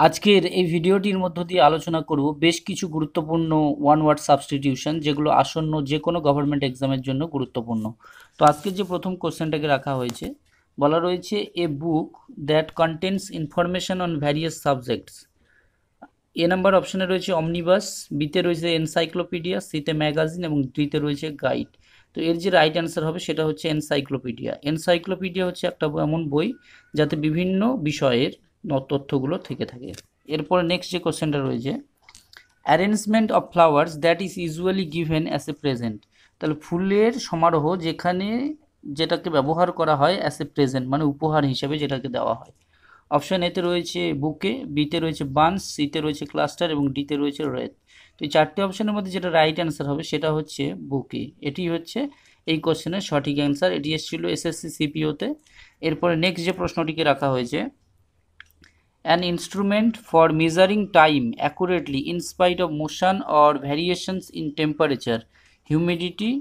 আজকের এই ভিডিওটির মধ্য দিয়ে আলোচনা করব বেশ কিছু গুরুত্বপূর্ণ ওয়ান ওয়ার্ড সাবস্টিটিউশন যেগুলো আসন্ন যে কোনো গভর্নমেন্ট এক্সামের জন্য গুরুত্বপূর্ণ। তো আজকের যে প্রথম কোশ্চেনটাকে রাখা হয়েছে, বলা রয়েছে a book that contains information on various subjects. A number অপশানে রয়েছে অমনিবাস, বিতে রয়েছে এনসাইক্লোপিডিয়া, সিতে ম্যাগাজিন এবং ডিতে রয়েছে গাইড। তো এর যে রাইট অ্যান্সার হবে সেটা হচ্ছে এনসাইক্লোপিডিয়া। এনসাইক্লোপিডিয়া হচ্ছে একটা এমন বই যাতে বিভিন্ন বিষয়ের তথ্যগুলো থেকে থাকে। এরপরে নেক্সট যে কোশ্চেনটা রয়েছে, arrangement of flowers that is usually given as a present. তাহলে ফুলের সমারোহ যেখানে যেটাকে ব্যবহার করা হয় অ্যাজ এ প্রেজেন্ট মানে উপহার হিসেবে যেটাকে দেওয়া হয়। অপশান এতে রয়েছে বুকে, বিতে রয়েছে বান্স, সিতে রয়েছে ক্লাস্টার এবং ডিতে রয়েছে রেত। তো এই চারটে অপশানের মধ্যে যেটা রাইট অ্যান্সার হবে সেটা হচ্ছে বুকে। এটি হচ্ছে এই কোশ্চেনের সঠিক অ্যান্সার। এটি এসেছিল এসএসসি সিপিওতে। এরপরে নেক্সট যে প্রশ্নটিকে রাখা হয়েছে, an instrument for measuring time accurately in spite of motion or variations in temperature, humidity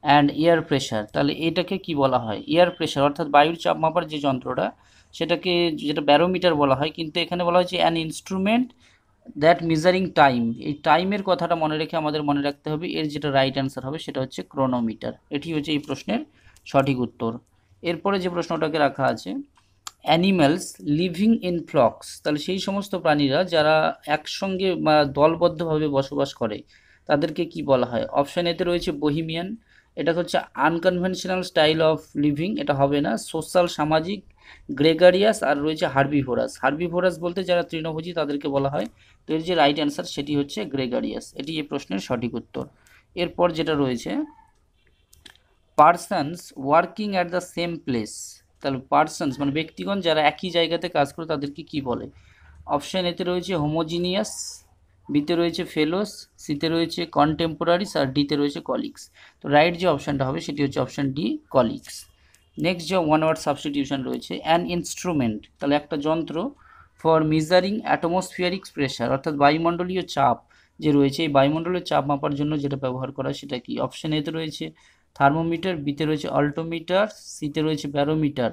and air pressure। তাহলে এটাকে কি বলা হয়? এয়ার প্রেশার অর্থাৎ বায়ুর চাপ মাপার যে যন্ত্রটা সেটাকে যেটা ব্যারোমিটার বলা হয়, কিন্তু এখানে বলা হয়েছে an instrument that measuring time. এই টাইমের কথাটা মনে রেখে আমাদের মনে রাখতে হবে এর যেটা রাইট অ্যান্সার হবে সেটা হচ্ছে ক্রোনোমিটার। এটি হচ্ছে এই প্রশ্নের সঠিক উত্তর। এরপরে যে প্রশ্নটাকে রাখা আছে, অ্যানিম্যালস লিভিং ইন ফ্লক্স। তাহলে সেই সমস্ত প্রাণীরা যারা একসঙ্গে বা দলবদ্ধভাবে বসবাস করে তাদেরকে কি বলা হয়? অপশান এতে রয়েছে বোহিমিয়ান, এটা হচ্ছে আনকনভেনশনাল স্টাইল অফ লিভিং, এটা হবে না। সোশ্যাল সামাজিক, গ্রেগারিয়াস আর রয়েছে হার্বিভোরাস। হার্বিভোরাস বলতে যারা তৃণভোজী তাদেরকে বলা হয়। তো এর যে রাইট অ্যান্সার সেটি হচ্ছে গ্রেগারিয়াস। এটি এই প্রশ্নের সঠিক উত্তর। এরপর যেটা রয়েছে, persons working at the same place. তাহলে পার্সনস মানে ব্যক্তিগণ যারা একই জায়গাতে কাজ করে তাদেরকে কি বলে? অপশান এতে রয়েছে হোমোজিনিয়াস, বিতে রয়েছে ফেলোস, সিতে রয়েছে কন্টেম্পোরারিস আর ডিতে রয়েছে কলিগস। তো রাইট যে অপশানটা হবে সেটি হচ্ছে অপশান ডি, কলিগস। নেক্সট যে ওয়ান ওয়ার্ড সাবস্টিটিউশন রয়েছে, অ্যান ইনস্ট্রুমেন্ট। তাহলে একটা যন্ত্র ফর মেজারিং অ্যাটমসফিয়ারিক প্রেশার অর্থাৎ বায়ুমণ্ডলীয় চাপ যে রয়েছে এই বায়ুমণ্ডলের চাপ মাপার জন্য যেটা ব্যবহার করা সেটা কি? অপশান এতে রয়েছে থার্মোমিটার, বিতে রয়েছে অল্টোমিটার, সিতে রয়েছে ব্যারোমিটার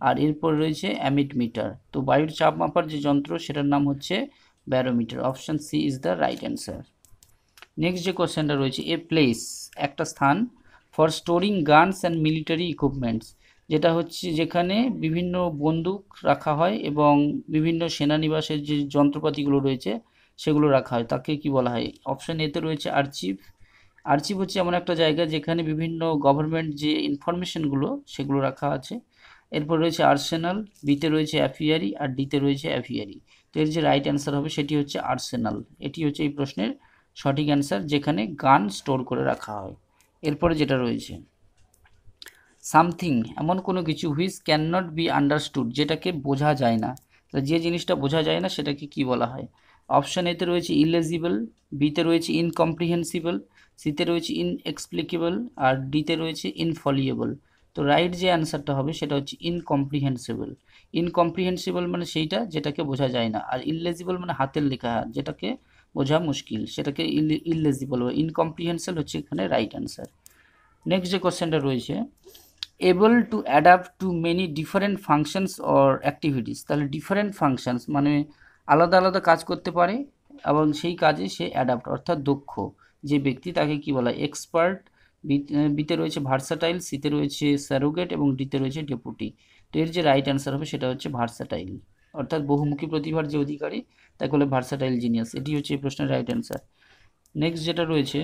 আর এরপর রয়েছে অ্যামিটমিটার। তো বায়ুর চাপ মাপার যে যন্ত্র সেটার নাম হচ্ছে barometer. Option C is the right answer. Next যে কোশ্চেনটা রয়েছে, এ প্লেস একটা স্থান for storing guns and military equipments, যেটা হচ্ছে যেখানে বিভিন্ন বন্দুক রাখা হয় এবং বিভিন্ন সেনানিবাসের যে যন্ত্রপাতিগুলো রয়েছে সেগুলো রাখা হয়, তাকে কি বলা হয়? অপশান এতে রয়েছে আর্চিভ। আর্চিভ হচ্ছে এমন একটা জায়গা যেখানে বিভিন্ন গভর্নমেন্ট যে ইনফরমেশনগুলো সেগুলো রাখা আছে। এরপর রয়েছে আর্সেনাল, বিতে রয়েছে অ্যাফিয়ারি আর ডিতে রয়েছে অ্যাভিয়ারি। তো এর যে রাইট অ্যান্সার হবে সেটি হচ্ছে আর্সেনাল। এটি হচ্ছে এই প্রশ্নের সঠিক অ্যান্সার, যেখানে গান স্টোর করে রাখা হয়। এরপরে যেটা রয়েছে, সামথিং এমন কোনো কিছু which can not be understood, যেটাকে বোঝা যায় না। তাহলে যে জিনিসটা বোঝা যায় না সেটাকে কি বলা হয়? অপশান এতে রয়েছে ইলেজিবল, বিতে রয়েছে ইনকম্প্রিহেন্সিবল, সিতে রয়েছে ইনএক্সপ্লিকেবল আর ডিতে রয়েছে ইনফলিয়েবল। তো রাইট যে অ্যান্সারটা হবে সেটা হচ্ছে ইনকম্প্রিহেন্সিবল। ইনকম্প্রিহেন্সিবল মানে সেইটা যেটাকে বোঝা যায় না, আর ইলেজিবল মানে হাতের লেখা যেটাকে বোঝা মুশকিল সেটাকে ইলেজিবল বা ইনকম্প্রিহেন্সিবল হচ্ছে এখানে রাইট অ্যান্সার। নেক্সট যে কোশ্চেনটা রয়েছে, able to adapt two many different functions or activities. তাহলে ডিফারেন্ট ফাংশনস মানে আলাদা আলাদা কাজ করতে পারে এবং সেই কাজে সে অ্যাডাপ্ট অর্থাৎ দক্ষ যে ব্যক্তি তাকে কি বলা হয়? এক্সপার্ট, বিতে রয়েছে ভার্সাটাইল, সিতে রয়েছে স্যারোগেট এবং ডিতে রয়েছে ডেপুটি। তো এর যে রাইট অ্যান্সার হবে সেটা হচ্ছে ভার্সাটাইল, অর্থাৎ বহুমুখী প্রতিভার যে অধিকারী তাকে বলে ভার্সাটাইল জিনিয়াস। এটি হচ্ছে এই প্রশ্নের রাইট অ্যান্সার। নেক্সট যেটা রয়েছে,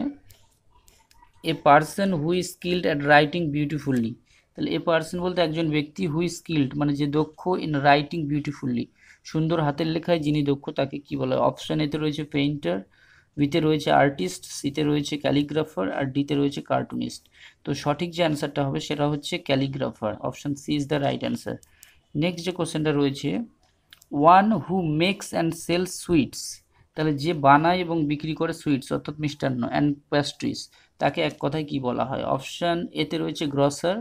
a person who is skilled at writing বিউটিফুল্লি। তাহলে এ পার্সন বলতে একজন ব্যক্তি হু ইজ স্কিল্ড মানে যে দক্ষ ইন রাইটিং বিউটিফুল্লি, সুন্দর হাতের লেখায় যিনি দক্ষ তাকে কি বলা হয়? অপশান এতে রয়েছে পেইন্টার, বিতে রয়েছে আর্টিস্ট, সিতে রয়েছে ক্যালিগ্রাফার আর ডিতে রয়েছে কার্টুনিস্ট। তো সঠিক যে অ্যান্সারটা হবে সেটা হচ্ছে calligrapher. Option C is the right answer. Next যে কোশ্চেনটা রয়েছে, one who makes and sells sweets. তাহলে যে বানায় এবং বিক্রি করে সুইটস অর্থাৎ মিষ্টান্ন অ্যান্ড প্যাস্ট্রিজ তাকে এক কথায় কি বলা হয়? অপশান এতে রয়েছে গ্রসার,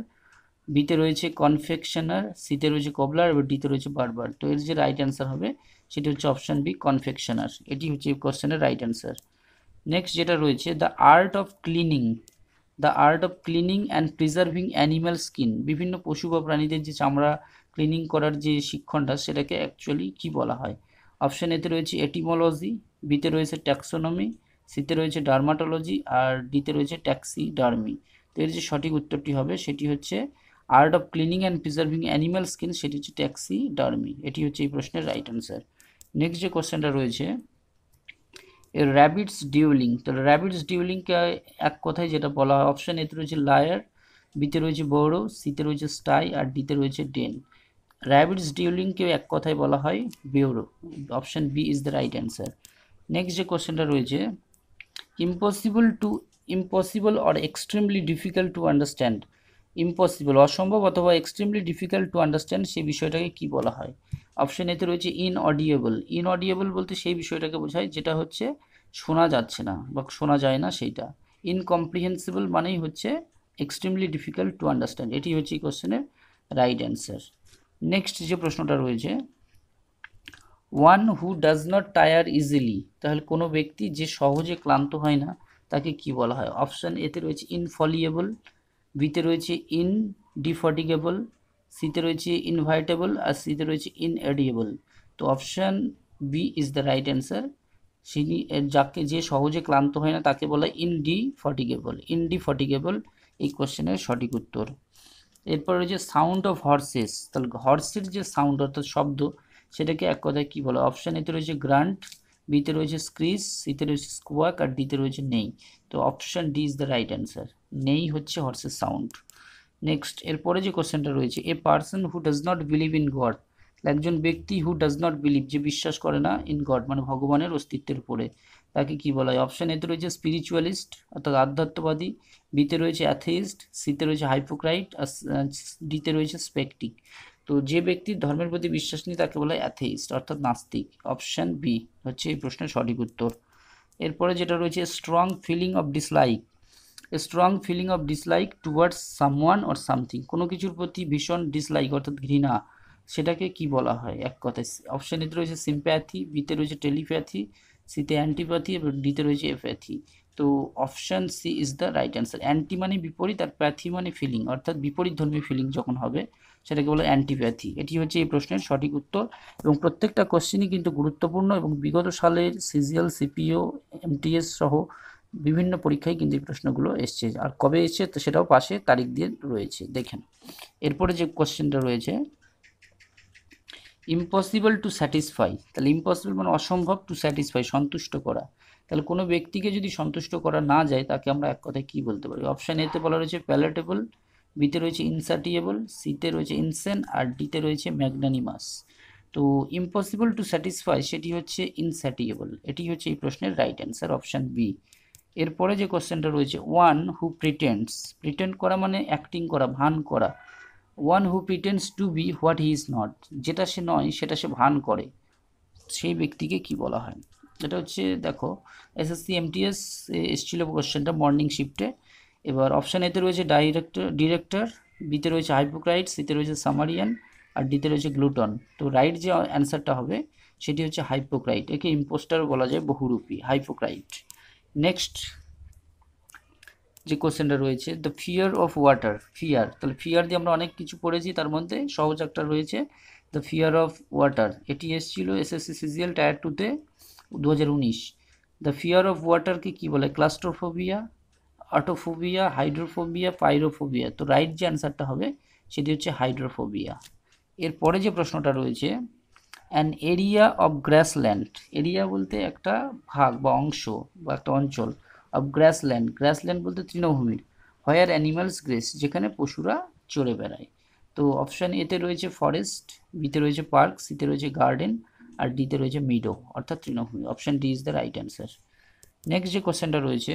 বিতে রয়েছে কনফেকশনার, সিতে রয়েছে কবলার এবং ডিতে রয়েছে বারবার। তো এর যে রাইট অ্যান্সার হবে সেটি হচ্ছে অপশান বি, কনফেকশনার। এটি হচ্ছে এই কোশ্চেনের রাইট অ্যান্সার। নেক্সট যেটা রয়েছে, the art of cleaning, the art of cleaning and preserving animal skin. বিভিন্ন পশু বা প্রাণীদের যে চামড়া ক্লিনিং করার যে শিক্ষণটা সেটাকে অ্যাকচুয়ালি কি বলা হয়? অপশন এতে রয়েছে এটিমোলজি, বিতে রয়েছে ট্যাক্সোনমি, সিতে রয়েছে ডার্মাটোলজি, আর ডিতে রয়েছে ট্যাক্সিডার্মি। তো এর যে সঠিক উত্তরটি হবে সেটি হচ্ছে art of cleaning and preserving animal skin, সেটি হচ্ছে ট্যাক্সিডার্মি। এটি হচ্ছে এই প্রশ্নের রাইট অ্যান্সার। নেক্সট যে কোশ্চেনটা রয়েছে, র্যাবিটস ডিউলিং। তো র্যাবিটস ডিউলিংকে এক কথায় যেটা বলা হয়, অপশন এতে রয়েছে লায়ার, বিতে রয়েছে বড়ো, সিতে রয়েছে স্টাই, আর ডিতে রয়েছে ডেন। র্যাবিটস ডিউলিংকে এক কথায় বলা হয় bureau. Option B is the right answer. Next যে কোশ্চেনটা রয়েছে, impossible or extremely difficult to understand. Impossible অসম্ভব অথবা এক্সট্রিমলি ডিফিকাল্ট টু আন্ডারস্ট্যান্ড সেই বিষয়টাকে কি বলা হয়? অপশন এতে রয়েছে ইনঅডিয়েবল। ইনঅডিয়েবল বলতে সেই বিষয়টাকে বোঝায় যেটা হচ্ছে শোনা যাচ্ছে না বা শোনা যায় না সেইটা। ইনকম্প্রিহেন্সিবল মানেই হচ্ছে এক্সট্রিমলি ডিফিকাল্ট টু আন্ডারস্ট্যান্ড। এটি হচ্ছে এই কোশ্চেনের রাইট অ্যান্সার। নেক্সট যে প্রশ্নটা রয়েছে, one who does not tyre easily. তাহলে কোনো ব্যক্তি যে সহজে ক্লান্ত হয় না তাকে কি বলা হয়? অপশান এতে রয়েছে ইনফলিয়েবল, বিতে রয়েছে ইনডিফটিগেবল, সিতে রয়েছে ইনভাইটেবল, আর সিতে রয়েছে ইনএডিয়েবল। তো option B is the right answer. যাকে যে সহজে ক্লান্ত হয় না তাকে বলা হয় ইনডিফটিগেবল। ইনডিফটিগেবল এই কোশ্চেনের সঠিক উত্তর। এরপর রয়েছে সাউন্ড অফ হর্সেস। তাহলে হর্সের যে সাউন্ড অর্থাৎ শব্দ সেটাকে এক কথায় কী বলে? অপশান এতে রয়েছে গ্রান্ট, বিতে রয়েছে স্ক্রিস, সিতে রয়েছে স্কোয়াক, আর ডিতে রয়েছে নেই। তো option D is the right answer. নেই হচ্ছে হর্সের সাউন্ড। নেক্সট এরপরে যে কোশ্চেনটা রয়েছে, a person who does not believe in god. একজন ব্যক্তি হু ডাজ নট বিলিভ, যে বিশ্বাস করে না, ইন গড মানে ভগবানের অস্তিত্বের উপরে, তাকে কি বলা হয়? অপশান এতে রয়েছে স্পিরিচুয়ালিস্ট অর্থাৎ আধ্যাত্মবাদী, বিতে রয়েছে অ্যাথেইস্ট, সিতে রয়েছে হাইপোক্রাইট, আর ডিতে রয়েছে স্পেকটিক। তো যে ব্যক্তির ধর্মের প্রতি বিশ্বাস নেই তাকে বলা হয় অ্যাথেইস্ট অর্থাৎ নাস্তিক। অপশান বি হচ্ছে এই প্রশ্নের সঠিক উত্তর। এরপরে যেটা রয়েছে, strong feeling of dislike. Strong feeling of dislike towards someone or something. কোনো কিছুর প্রতি ভীষণ ডিসলাইক অর্থাৎ ঘৃণা, সেটাকে কি বলা হয় এক কথায়? অপশান এতে রয়েছে সিম্প্যাথি, বিতে রয়েছে টেলিপ্যাথি, সিতে অ্যান্টিপ্যাথি, এবং ডিতে রয়েছে এপ্যাথি। তো option C is the right answer. Anti মানে বিপরীত, আর প্যাথি মানে ফিলিং অর্থাৎ বিপরীত ধর্মী ফিলিং যখন হবে সেটাকে বলে অ্যান্টিপ্যাথি। এটি হচ্ছে এই প্রশ্নের সঠিক উত্তর। এবং প্রত্যেকটা কোশ্চেনই কিন্তু গুরুত্বপূর্ণ, এবং বিগত সালের সিজিএল, সিপিও, এমটিএস সহ বিভিন্ন পরীক্ষায় কিন্তু এই প্রশ্নগুলো এসছে। আর কবে এসছে তো সেটাও পাশে তারিখ দিয়ে রয়েছে, দেখেন। এরপরে যে কোশ্চেনটা রয়েছে, ইম্পসিবল টু স্যাটিসফাই। তাহলে ইম্পসিবল মানে অসম্ভব, টু স্যাটিসফাই সন্তুষ্ট করা। তাহলে কোনো ব্যক্তিকে যদি সন্তুষ্ট করা না যায় তাকে আমরা এক কথায় কী বলতে পারি? অপশান এতে বলা রয়েছে প্যালেটেবল, বিতে রয়েছে ইনস্যাটিয়েবল, সিতে রয়েছে ইনসেন, আর ডিতে রয়েছে ম্যাগনানিমাস। তো ইম্পসিবল টু স্যাটিসফাই সেটি হচ্ছে ইনস্যাটিয়েবল। এটি হচ্ছে এই প্রশ্নের রাইট অ্যান্সার, অপশান বি। এরপরে যে কোশ্চেনটা রয়েছে, ওয়ান হু প্রিটেন্ডস। প্রিটেন্ড করা মানে অ্যাক্টিং করা, ভান করা। One who pretends to be what he is not. যেটা সে নয় সেটা সে ভান করে, সেই ব্যক্তিকে কি বলা হয়? এটা হচ্ছে দেখো, এসএসসি এমটিএস এসেছিল কোশ্চেনটা মর্নিং শিফটে। এবার অপশান এতে রয়েছে ডিরেক্টর, বিতে রয়েছে হাইপোক্রাইট, সিতে রয়েছে সামারিয়ান, আর ডিতে রয়েছে গ্লুটন। তো রাইট যে অ্যান্সারটা হবে সেটি হচ্ছে হাইপোক্রাইট। একে ইম্পোস্টারও বলা যায়, বহুরূপী, হাইপোক্রাইট। নেক্সট যে কোশ্চেনটা রয়েছে, the fear of water. Fear, তাহলে ফিয়ার দিয়ে আমরা অনেক কিছু পড়েছি, তার মধ্যে সহজ একটা রয়েছে দ্য ফিয়ার অফ ওয়াটার। এটি এসেছিল এসএসসি সিজিএল টায়ার 2-তে 2019। দ্য ফিয়ার অফ ওয়াটারকে কী বলে? Claustrophobia, autophobia, hydrophobia, pyrophobia. তো রাইট যে অ্যান্সারটা হবে সেটি হচ্ছে হাইড্রোফোবিয়া। এরপরে যে প্রশ্নটা রয়েছে, an area of grassland. Area বলতে একটা ভাগ বা অংশ বা একটা অঞ্চল, অফ গ্রাসল্যান্ড, গ্রাসল্যান্ড বলতে তৃণভূমির, হোয়ার অ্যানিমালস গ্রেস, যেখানে পশুরা চড়ে বেড়ায়। তো অপশান এতে রয়েছে ফরেস্ট, বিতে রয়েছে পার্ক, সিতে রয়েছে গার্ডেন, আর ডিতে রয়েছে মিডো অর্থাৎ তৃণভূমি। Option D is the right answer. Next যে কোশ্চেনটা রয়েছে,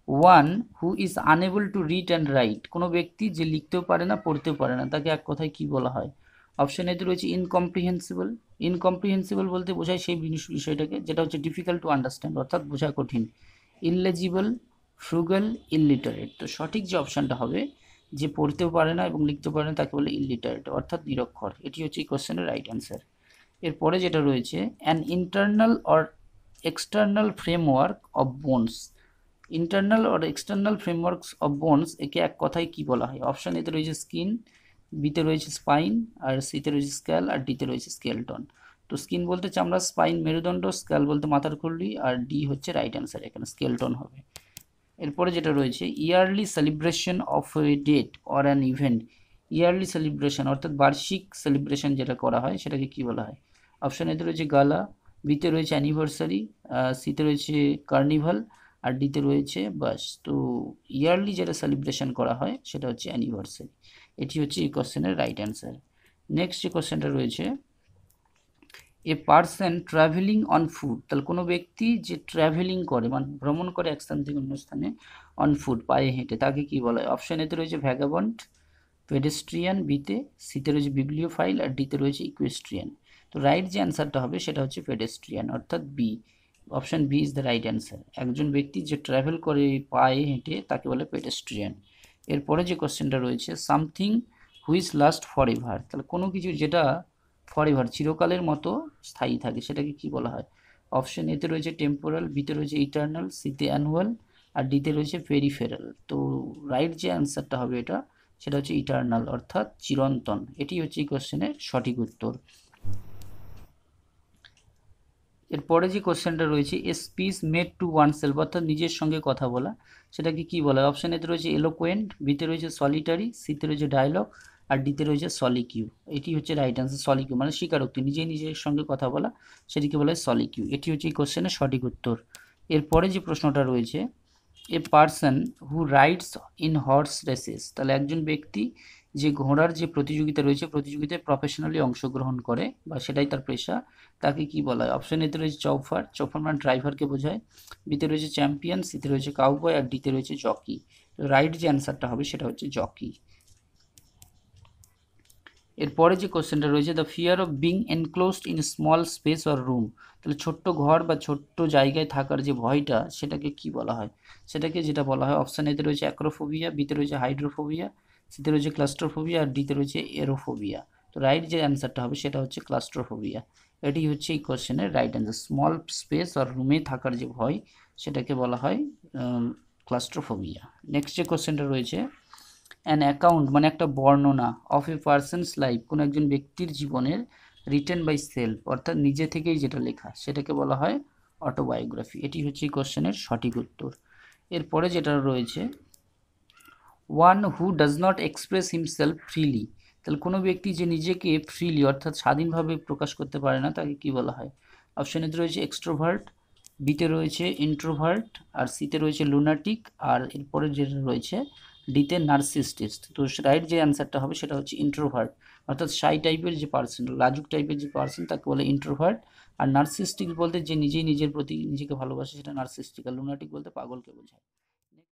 one who is unable to read and right. কোনো ব্যক্তি যে লিখতেও পারে না পড়তেও পারে না তাকে এক কথায় কী বলা হয়? অপশান এতে রয়েছে ইনকম্প্রিহেন্সিবল। ইনকম্প্রিহেন্সিবল বলতে বোঝায় সেই বিষয়টাকে যেটা হচ্ছে ডিফিকাল্ট টু আন্ডারস্ট্যান্ড অর্থাৎ বোঝা কঠিন। ইনলেজিবল, ফ্রুগাল, ইললিটারেট। তো সঠিক যে অপশানটা হবে, যে পড়তেও পারে না এবং লিখতে পারে না তাকে বলে ইললিটারেট অর্থাৎ নিরক্ষর। এটি হচ্ছে এই কোশ্চেনের রাইট অ্যান্সার। এরপরে যেটা রয়েছে, an internal or external framework of bones. Internal or external frameworks of bones একে এক কথায় কি বলা হয়? অপশান এতে রয়েছে স্কিন, বিতে রয়েছে স্পাইন, আর সিতে রয়েছে স্ক্যাল, আর ডিতে রয়েছে স্কেলটন। তো স্কিন বলতে চামড়া, স্পাইন মেরুদণ্ড, স্ক্যাল বলতে মাথার খুলি, আর ডি হচ্ছে রাইট অ্যান্সার, এখানে স্কেলটন হবে। এরপরে যেটা রয়েছে yearly celebration of a date or an event, yearly celebration অর্থাৎ বার্ষিক সেলিব্রেশন যেটা করা হয় সেটাকে কি বলা হয়? অপশন এতে রয়েছে গালা, বিতে রয়েছে অ্যানিভার্সারি, সিতে রয়েছে কার্নিভাল, আর ডিতে রয়েছে বাস। তো ইয়ারলি যেটা সেলিব্রেশন করা হয় সেটা হচ্ছে অ্যানিভার্সারি। এটি হচ্ছে এই কোশ্চেনের রাইট অ্যান্সার। নেক্সট যে কোশ্চেনটা রয়েছে, a person travelling on foot, তাহলে কোনো ব্যক্তি যে ট্রাভেলিং করে মানে ভ্রমণ করে এক স্থান থেকে অন্য স্থানে অন ফুট পায়ে হেঁটে, তাকে কি বলা হয়? অপশন এতে রয়েছে ভ্যাগাবন্ড, পেডেস্ট্রিয়ান বিতে, সিতে রয়েছে বিবলিওফাইল, আর ডিতে রয়েছে ইকুয়েস্ট্রিয়ান। তো রাইট যে অ্যান্সারটা হবে সেটা হচ্ছে পেডেস্ট্রিয়ান, অর্থাৎ B, option B is the right answer. একজন ব্যক্তি যে ট্রাভেল করে পায়ে হেঁটে তাকে বলে পেডেস্ট্রিয়ান। এরপরে যে কোশ্চেনটা রয়েছে, something which last for ever, তাহলে কোনো কিছু যেটা ফর এভার চিরকালের মতো স্থায়ী থাকে সেটাকে কি বলা হয়? অপশন এতে রয়েছে টেম্পোরাল, বিতে রয়েছে ইটার্নাল, সিতে অ্যানুয়াল, আর ডিতে রয়েছে পেরিফেরাল। তো রাইট যে অ্যান্সারটা হবে এটা সেটা হচ্ছে ইটার্নাল, অর্থাৎ চিরন্তন। এটি হচ্ছে এই কোশ্চেনের সঠিক উত্তর। এরপরে যে কোশ্চেনটা রয়েছে, a speech made to one self অর্থাৎ নিজের সঙ্গে কথা বলা, সেটাকে কি বলা হয়? অপশন এতে রয়েছে এলোকোয়েন্ট, বিতে রয়েছে সলিটারি, সিতে রয়েছে ডায়লগ, আর ডিতে রয়েছে সলিকিউ। এটি হচ্ছে রাইট অ্যান্সার, সলিকিউ মানে স্বীকারোক্তি, নিজেই নিজের সঙ্গে কথা বলা, সেটিকে বলা হয় সলিকিউ। এটি হচ্ছে এই কোশ্চেনের সঠিক উত্তর। এরপরে যে প্রশ্নটা রয়েছে, a person who rides in horse races, তাহলে একজন ব্যক্তি যে ঘোড়ার যে প্রতিযোগিতা রয়েছে প্রতিযোগিতায় প্রফেশনালি অংশগ্রহণ করে বা সেটাই তার পেশা, তাকে কি বলা হয়? অপশন এতে রয়েছে চৌফার, চৌফার মানে ড্রাইভারকে বোঝায়, বিতে রয়েছে চ্যাম্পিয়ন, সিতে রয়েছে কাউবয়, আর ডিতে রয়েছে জকি। তো রাইট যে অ্যান্সারটা হবে সেটা হচ্ছে জকি। এরপরে যে কোশ্চেনটা রয়েছে, the fear of being enclosed in small space or room, তাহলে ছোট্ট ঘর বা ছোট্ট জায়গায় থাকার যে ভয়টা সেটাকে কি বলা হয়? সেটাকে যেটা বলা হয়, অপশান এতে রয়েছে অ্যাক্রোফোবিয়া, বিতে রয়েছে হাইড্রোফোবিয়া, সিতে রয়েছে ক্লাস্ট্রোফোবিয়া, আর ডিতে রয়েছে এরোফোবিয়া। তো রাইট যে অ্যান্সারটা হবে সেটা হচ্ছে ক্লাস্ট্রোফোবিয়া। এটি হচ্ছে এই কোশ্চেনের রাইট অ্যান্সার, স্মল স্পেস আর রুমে থাকার যে ভয় সেটাকে বলা হয় ক্লাস্ট্রোফোবিয়া। নেক্সট যে কোশ্চেনটা রয়েছে, অ্যান অ্যাকাউন্ট মানে একটা বর্ণনা অফ এ পার্সনস লাইফ, কোনো একজন ব্যক্তির জীবনের, রিটেন বাই সেলফ অর্থাৎ নিজে থেকেই যেটা লেখা সেটাকে বলা হয় অটোবায়োগ্রাফি। এটি হচ্ছে এই কোশ্চেনের সঠিক উত্তর। এরপরে যেটা রয়েছে, one who does not express himself freely, তাহলে কোনো ব্যক্তি যে নিজেকে ফ্রিলি অর্থাৎ স্বাধীনভাবে প্রকাশ করতে পারে না তাকে কি বলা হয়? অপশন এতে রয়েছে এক্সট্রোভার্ট, বিতে রয়েছে ইন্ট্রোভার্ট, আর সিতে রয়েছে লুনাটিক, আর এরপরে যেটা রয়েছে ডিতে নার্সিসিস্ট। তো রাইট যে অ্যান্সারটা হবে সেটা হচ্ছে ইন্ট্রোভার্ট, অর্থাৎ শাই টাইপের যে পার্সন, লাজুক টাইপের যে পার্সন তাকে বলে ইন্ট্রোভার্ট। আর নার্সিস্টিক বলতে যে নিজেই নিজের প্রতি নিজেকে ভালোবাসে সেটা নার্সিস্টিক, আর লুনাটিক বলতে পাগলকে বোঝায়।